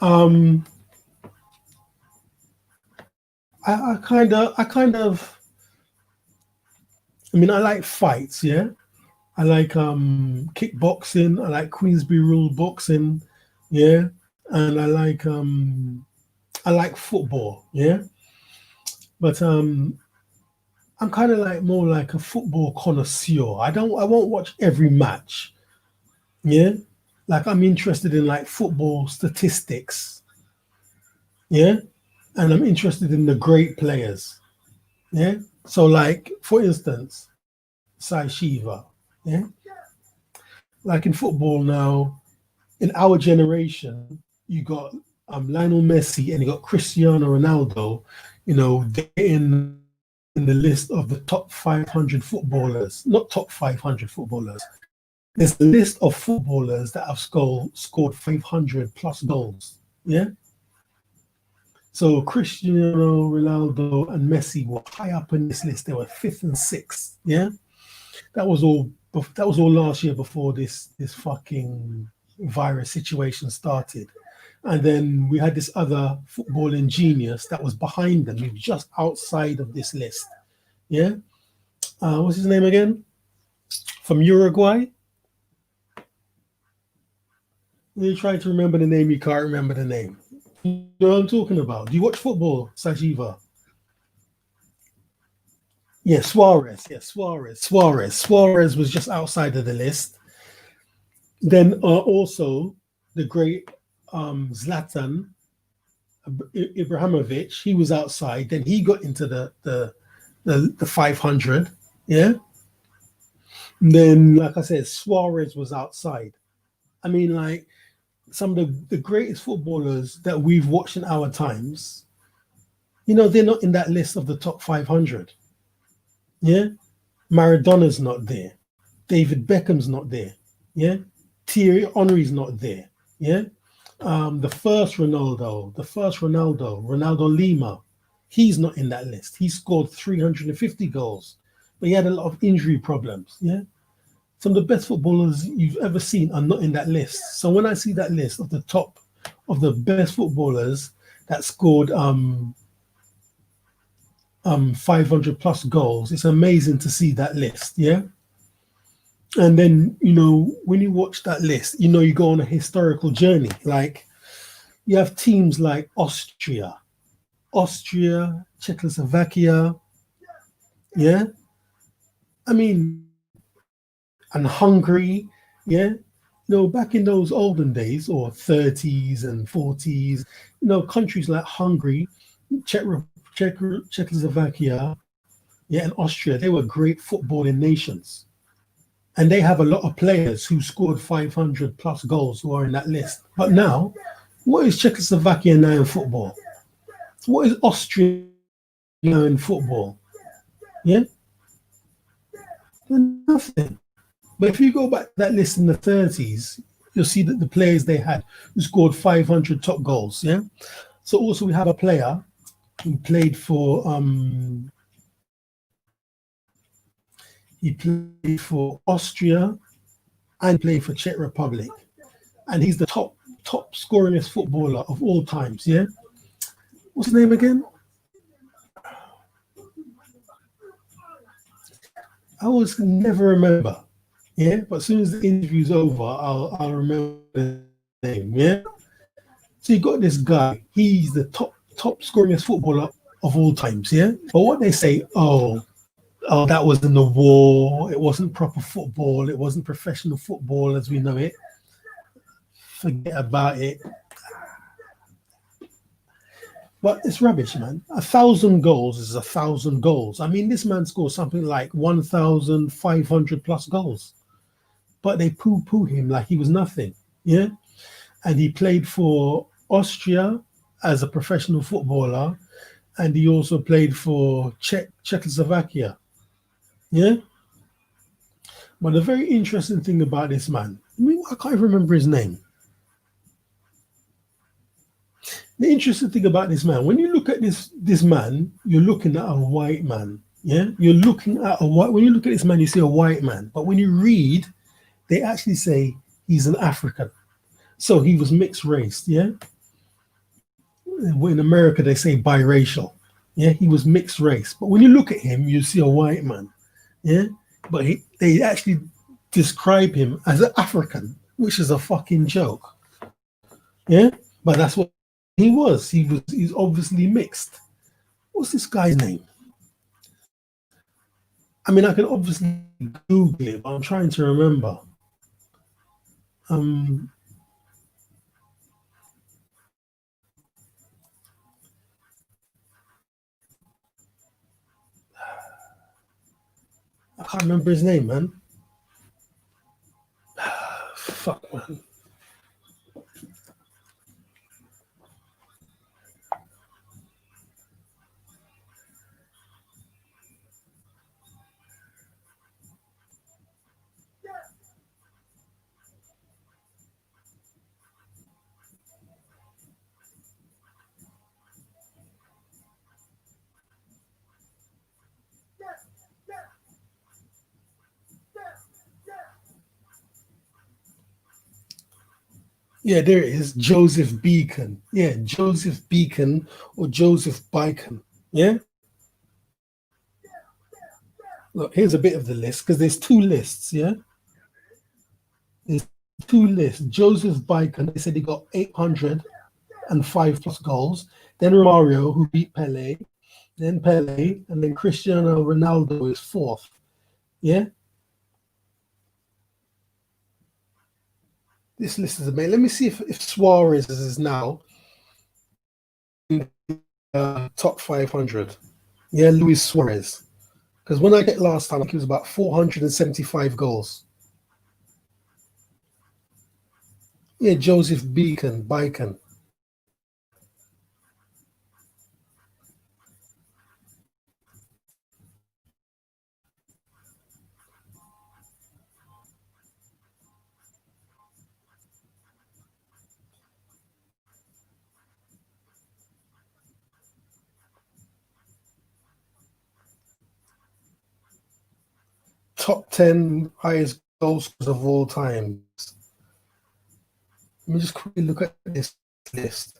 I kind of, I mean, I like fights, yeah. I like kickboxing. I like Queensbury rule boxing, yeah, and I like football, yeah. But I'm kind of like more like a football connoisseur. I won't watch every match, yeah. Like I'm interested in like football statistics, yeah, and I'm interested in the great players, yeah. So like for instance, Sai Shiva, yeah. Like in football now, in our generation, you got Lionel Messi and you got Cristiano Ronaldo, in the list of the top 500 footballers, not top 500 footballers. There's a list of footballers that have scored 500 plus goals. Yeah. So Cristiano Ronaldo and Messi were high up in this list. They were fifth and sixth. Yeah. That was all. That was all last year before this fucking virus situation started. And then we had this other footballing genius that was behind them, he was just outside of this list. Yeah. What's his name again? From Uruguay. You try to remember the name, you can't remember the name. You know what I'm talking about? Do you watch football, Sajiva? Yeah, Suarez. Yeah, Suarez. Suarez was just outside of the list. Then also the great Zlatan Ibrahimovic. He was outside. Then he got into the 500. Yeah. And then, like I said, Suarez was outside. I mean, like some of the greatest footballers that we've watched in our times, they're not in that list of the top 500. Yeah. Maradona's not there. David Beckham's not there. Yeah. Thierry Henry's not there. Yeah. The first Ronaldo, Ronaldo Lima, he's not in that list. He scored 350 goals, but he had a lot of injury problems. Yeah. Some of the best footballers you've ever seen are not in that list. So when I see that list of the top of the best footballers that scored 500 plus goals, it's amazing to see that list. Yeah. And then, when you watch that list, you go on a historical journey. Like you have teams like Austria, Czechoslovakia. Yeah. I mean, and Hungary. Yeah. Back in those olden days or 30s and 40s, countries like Hungary, Czech, Czechoslovakia, yeah, and Austria, they were great footballing nations. And they have a lot of players who scored 500 plus goals who are in that list. But now, what is Czechoslovakia now in football? What is Austria now in football? Yeah, nothing. But if you go back to that list in the 30s, you'll see that the players they had who scored 500 top goals. Yeah. So also we have a player who played for Austria and played for Czech Republic, and he's the top scoringest footballer of all times. Yeah. What's his name again? I was never remember. Yeah, but as soon as the interview's over, I'll remember the name. Yeah. So you got this guy. He's the top scoringest footballer of all times. Yeah. But what they say, oh, that was in the war. It wasn't proper football. It wasn't professional football as we know it. Forget about it. But it's rubbish, man. 1,000 goals is 1,000 goals. I mean, this man scored something like 1,500 plus goals, but they poo him like he was nothing. Yeah. And he played for Austria as a professional footballer, and he also played for Czechoslovakia. Yeah. But the very interesting thing about this man, I mean, I can't even remember his name. The interesting thing about this man, when you look at this man, you're looking at a white man. Yeah, you're looking at a white. When you look at this man, you see a white man. But when you read, they actually say he's an African. So he was mixed race. Yeah. In America, they say biracial. Yeah, he was mixed race. But when you look at him, you see a white man. Yeah, but they actually describe him as an African, which is a fucking joke. Yeah, but that's what he was. He's obviously mixed. What's this guy's name? I mean, I can obviously Google it, but I'm trying to remember. Um, I can't remember his name, man. Fuck, man. Yeah, there it is. Joseph Beacon. Yeah, Joseph Beacon or Joseph Bacon. Yeah. Look, here's a bit of the list because there's two lists, yeah? There's two lists. Joseph Bicon, they said he got 805 plus goals. Then Romario, who beat Pele, then Pele, and then Cristiano Ronaldo is fourth. Yeah? This list is amazing. Let me see if Suarez is now in the top 500. Yeah, Luis Suarez. Because when I get last time, I think it was about 475 goals. Yeah, Joseph Bicon. Top 10 highest goal scorers of all time. Let me just quickly look at this list.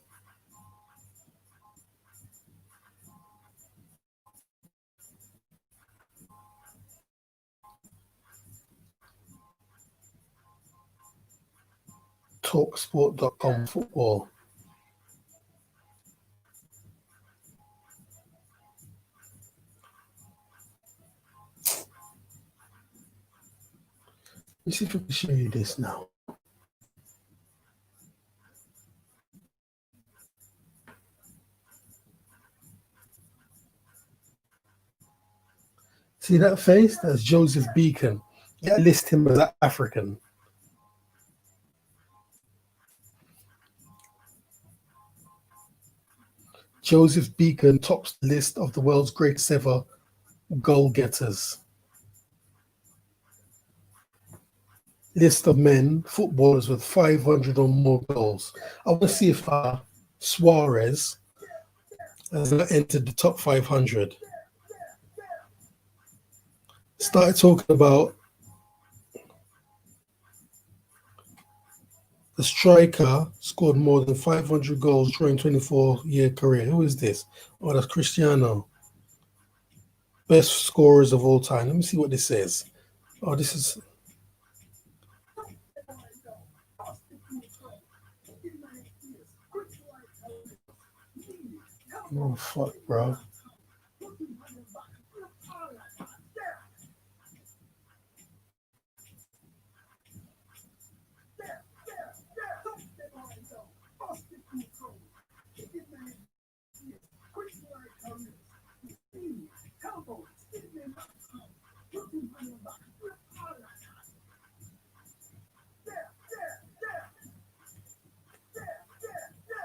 Talksport.com football. Let me see if I can show you this now. See that face? That's Joseph Bicon. Yeah, list him as African. Joseph Bicon tops the list of the world's greatest ever goal getters. List of men, footballers with 500 or more goals. I want to see if Suarez has not entered the top 500. Started talking about the striker scored more than 500 goals during 24-year career. Who is this? Oh, that's Cristiano. Best scorers of all time. Let me see what this says. Oh, this is. Oh, fuck, bro.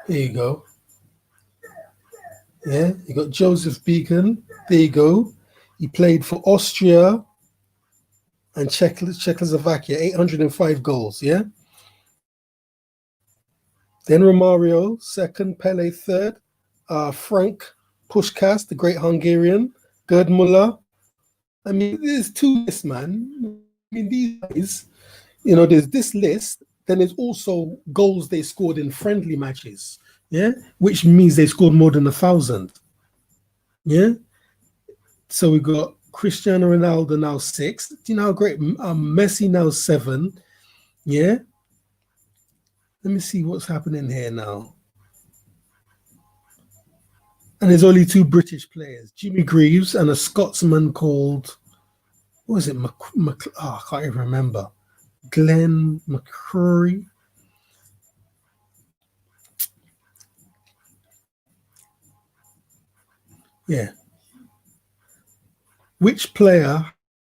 Here you go. Yeah, you got Joseph Bicon. There you go. He played for Austria and Czechoslovakia, 805 goals. Yeah. Then Romario, second. Pele, third. Frank Puskás, the great Hungarian. Gerd Muller. I mean, there's two lists, man. I mean, these guys, there's this list. Then there's also goals they scored in friendly matches. Yeah, which means they scored more than 1,000. Yeah. So we got Cristiano Ronaldo now 6. Do you know how great? Messi now 7. Yeah. Let me see what's happening here now. And there's only two British players, Jimmy Greaves and a Scotsman called, what was it? I can't even remember. Glenn McCrory. Yeah. Which player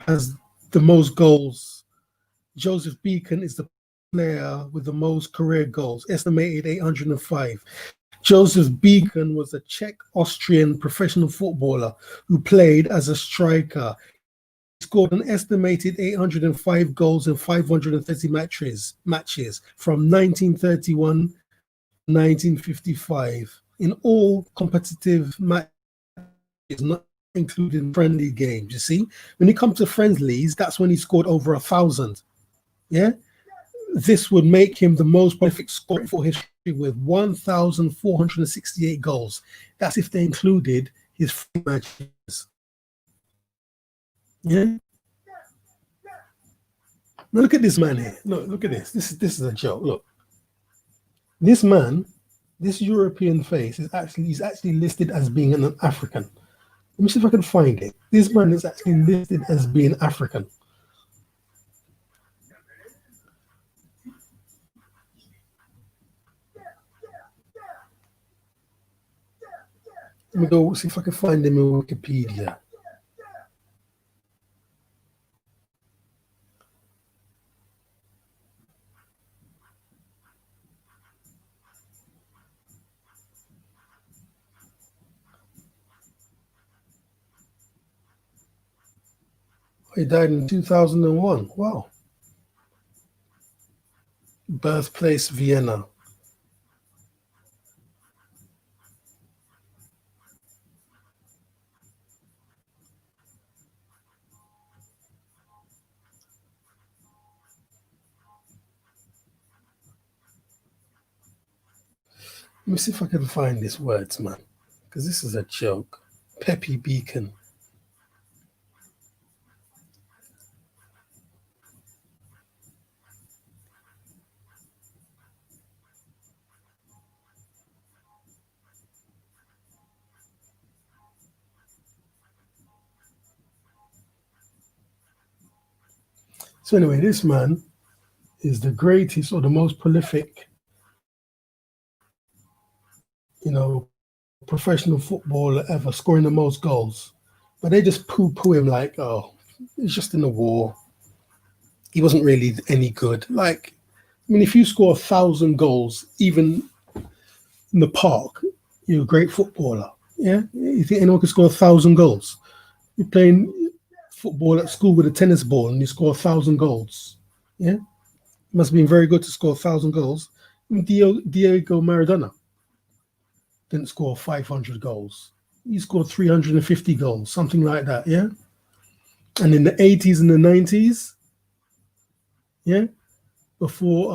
has the most goals? Joseph Bicon is the player with the most career goals, estimated 805. Joseph Bicon was a Czech-Austrian professional footballer who played as a striker. He scored an estimated 805 goals in 530 matches from 1931 to 1955 in all competitive matches, not including friendly games. You see, when it comes to friendlies, that's when he scored over 1,000. Yeah, this would make him the most prolific scorer for history with 1,468 goals. That's if they included his free matches. Yeah. Now look at this man here. Look at this. This is a joke. Look, this man, this European face is actually he's actually listed as being an African. Let me see if I can find it. This man is actually listed as being African. Let me go see if I can find him in Wikipedia. He died in 2001. Wow. Birthplace Vienna. Let me see if I can find these words, man, because this is a joke. Peppy Beacon. So anyway, this man is the greatest or the most prolific, professional footballer ever, scoring the most goals. But they just poo-poo him like, oh, he's just in the war. He wasn't really any good. Like, I mean, if you score 1,000 goals, even in the park, you're a great footballer. Yeah, you think anyone could score 1,000 goals? You're playing football at school with a tennis ball and you score 1,000 goals. Yeah, must have been very good to score 1,000 goals. Diego Maradona didn't score 500 goals. He scored 350 goals, something like that. Yeah, and in the 80s and the 90s, yeah, before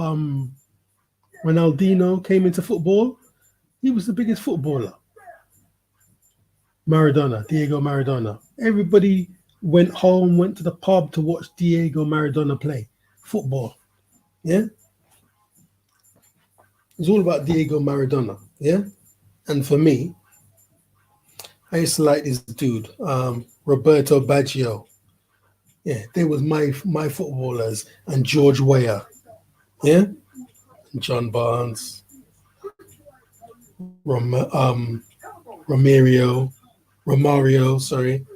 Ronaldinho came into football, he was the biggest footballer. Maradona, Diego Maradona. Everybody went home, went to the pub to watch Diego Maradona play football. Yeah, it's all about Diego Maradona. Yeah, and for me, I used to like this dude, Roberto Baggio. Yeah, they was my footballers, and George Weah. Yeah, John Barnes, Romario, Romario. Sorry.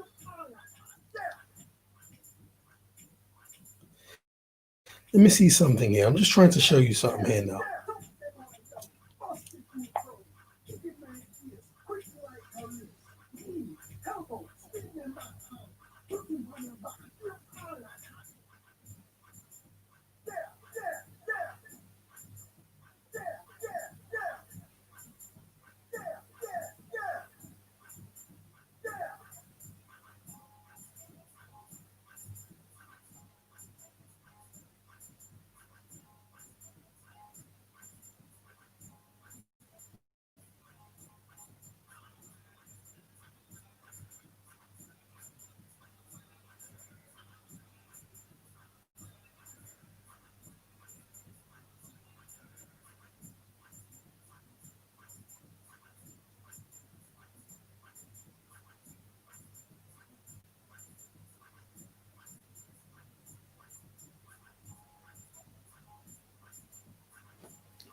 Let me see something here. I'm just trying to show you something here now.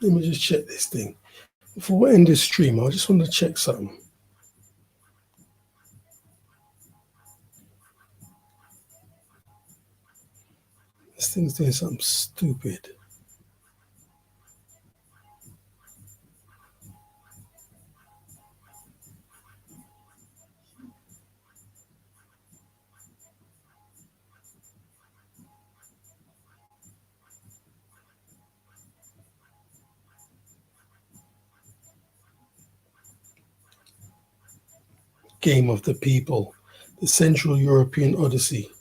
Let me just check this thing. Before we end this stream, I just want to check something. This thing's doing something stupid. Game of the People, the Central European Odyssey.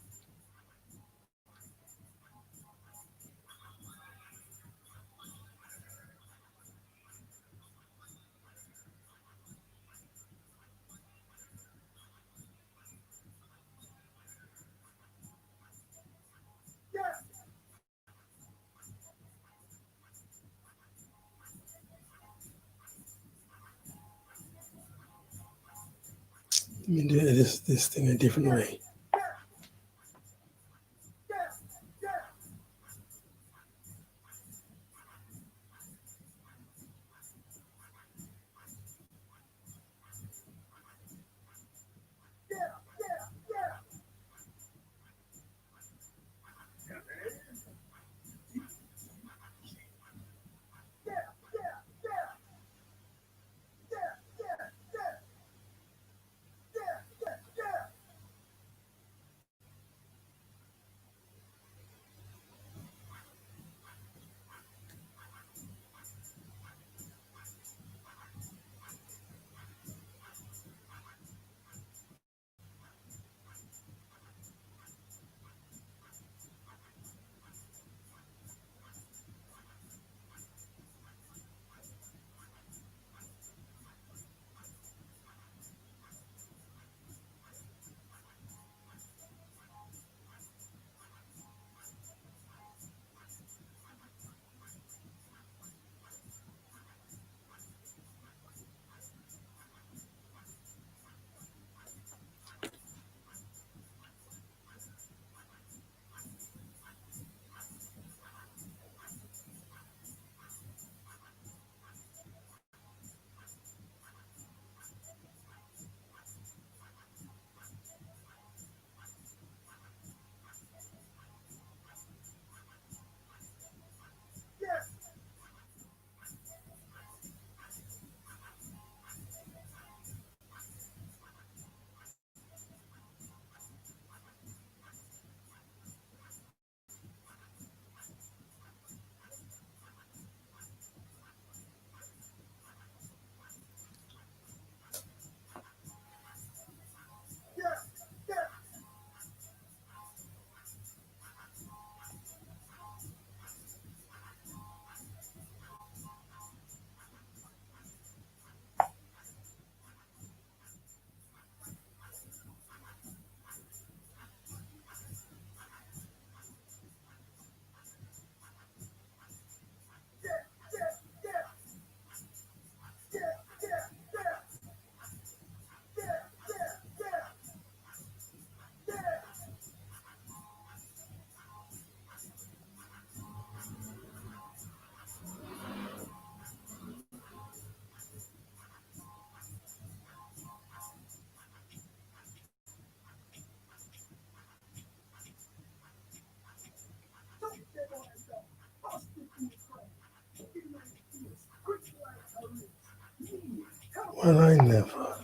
Let me do this thing a different way. Well, I never.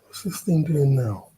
What's this thing doing now?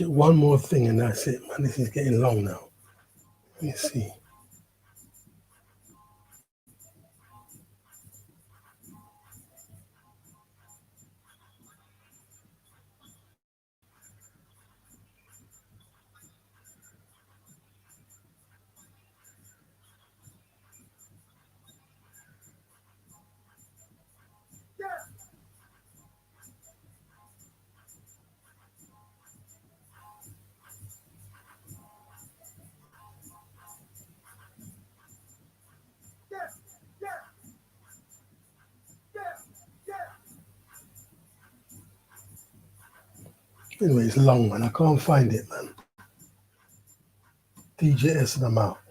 One more thing and that's it, man. This is getting long now. Let me see. Anyway, it's long, man. I can't find it, man. DJS and I'm out.